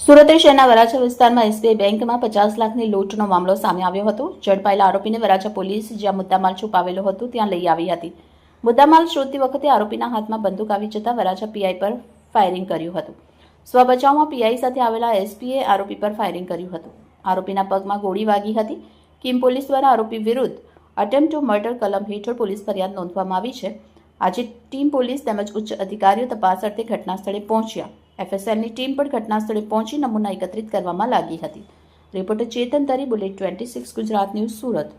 સુરત શહેરના વરાછા વિસ્તારમાં એસબીઆઈ બેંકમાં 50 લાખની લૂંટનો મામલો સામે આવ્યો હતો। ઝડપાયેલા આરોપીને વરાછા પોલીસ જ્યાં મુદ્દામાલ છુપાવેલો હતો ત્યાં લઈ આવી હતી। મુદ્દામાલ શોધતી વખતે આરોપીના હાથમાં બંદૂક આવી જતા વરાછા પીઆઈ પર ફાયરિંગ કર્યું હતું। સ્વબચાવમાં પીઆઈ સાથે આવેલા એસપીએ આરોપી પર ફાયરિંગ કર્યું હતું। આરોપીના પગમાં ગોળી વાગી હતી। કિમ પોલીસ દ્વારા આરોપી વિરુદ્ધ અટેમ્પ્ટ ટુ મર્ડર કલમ હેઠળ પોલીસ ફરિયાદ નોંધવામાં આવી છે। આજે ટીમ પોલીસ તેમજ ઉચ્ચ અધિકારીઓ તપાસ અર્થે ઘટનાસ્થળે પહોંચ્યા। એફએસએલની ટીમ પણ ઘટનાસ્થળે પહોંચી નમૂના એકત્રિત કરવામાં લાગી હતી। રિપોર્ટર ચેતન તરી, બુલેટ 26 ગુજરાત ન્યૂઝ, સુરત।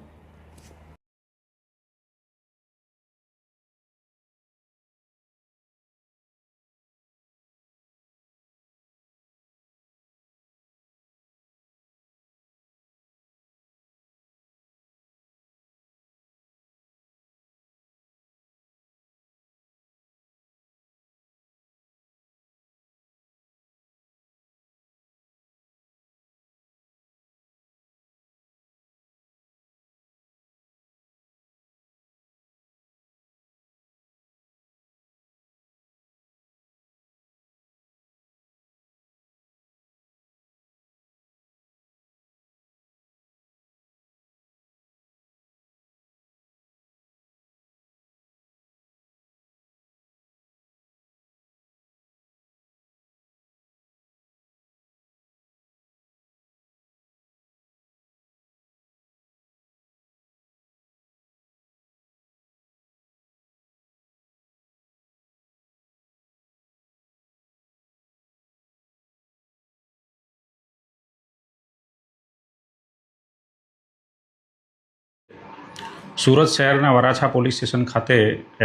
સુરત શહેરના વરાછા પોલીસ સ્ટેશન ખાતે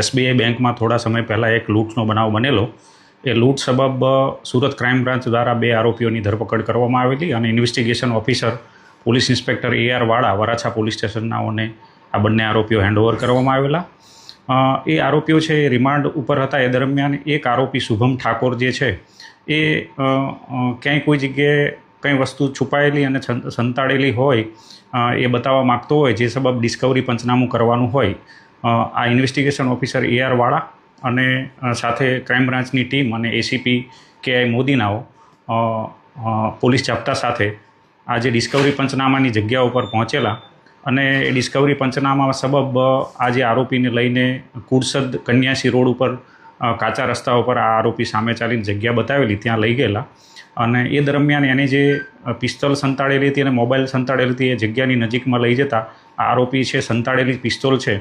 એસબીઆઈ બેંકમાં થોડા સમય પહેલાં એક લૂંટનો બનાવ બનેલો। એ લૂંટ સબબ સુરત ક્રાઇમ બ્રાન્ચ દ્વારા 2 આરોપીઓની ધરપકડ કરવામાં આવેલી અને investigation officer police inspector AR વાળા વરાછા પોલીસ સ્ટેશનનાઓને આ બંને આરોપીઓ હેન્ડઓવર કરવામાં આવેલા। એ આરોપીઓ છે એ રિમાન્ડ ઉપર હતા। એ દરમિયાન એક આરોપી શુભમ ઠાકોર જે છે એ ક્યાંય કોઈ જગ્યાએ કંઈ વસ્તુ છુપાયેલી અને સંતાડેલી હોય એ બતાવવા માગતો હોય, જે સબબ ડિસ્કવરી પંચનામું કરવાનું હોય, આ ઇન્વેસ્ટિગેશન ઓફિસર AR વાળા અને સાથે ક્રાઇમ બ્રાન્ચની ટીમ અને એસીપી KI મોદીનાઓ પોલીસ જાપ્તા સાથે આજે ડિસ્કવરી પંચનામાની જગ્યા ઉપર પહોંચેલા અને એ ડિસ્કવરી પંચનામા સબબ આજે આરોપીને લઈને કુરસદ કન્યાસી રોડ ઉપર કાચા રસ્તા ઉપર આ આરોપી સામે ચાલીને જગ્યા બતાવેલી ત્યાં લઈ ગયેલા અને એ દરમિયાન એની જે પિસ્તોલ સંતાડેલી હતી અને મોબાઈલ સંતાડેલી હતી એ જગ્યાની નજીકમાં લઈ જતા આ આરોપી છે સંતાડેલી પિસ્તોલ છે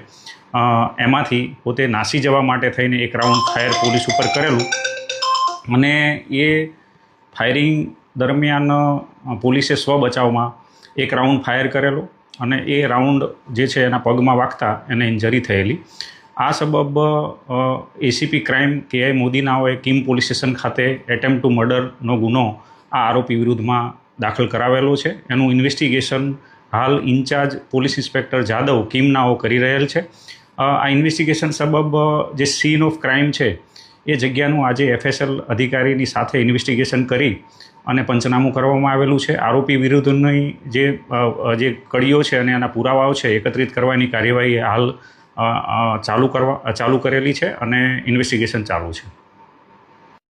એમાંથી પોતે નાસી જવા માટે થઈને એક રાઉન્ડ ફાયર પોલીસ ઉપર કરેલું અને એ ફાયરિંગ દરમિયાન પોલીસે સ્વ બચાવમાં એક રાઉન્ડ ફાયર કરેલો અને એ રાઉન્ડ જે છે એના પગમાં વાગતા એને ઇન્જરી થયેલી। આ સબબ એસીપી ક્રાઇમ KI મોદીનાઓએ કિમ પોલીસ સ્ટેશન ખાતે એટેમ્પ્ટ ટુ મર્ડરનો ગુનો આ આરોપી વિરુદ્ધમાં દાખલ કરાવેલો છે। એનું ઇન્વેસ્ટિગેશન હાલ ઇન્ચાર્જ પોલીસ ઇન્સ્પેક્ટર જાદવ કિમનાઓ કરી રહેલ છે। આ ઇન્વેસ્ટિગેશન સબબ જે સીન ઓફ ક્રાઇમ છે એ જગ્યાનું આજે FSL અધિકારીની સાથે ઇન્વેસ્ટિગેશન કરી અને પંચનામું કરવામાં આવેલું છે। આરોપી વિરુદ્ધની જે કડીઓ છે અને એના પુરાવાઓ છે એકત્રિત કરવાની કાર્યવાહી હાલ ચાલુ કરેલી છે અને ઇન્વેસ્ટિગેશન ચાલુ છે।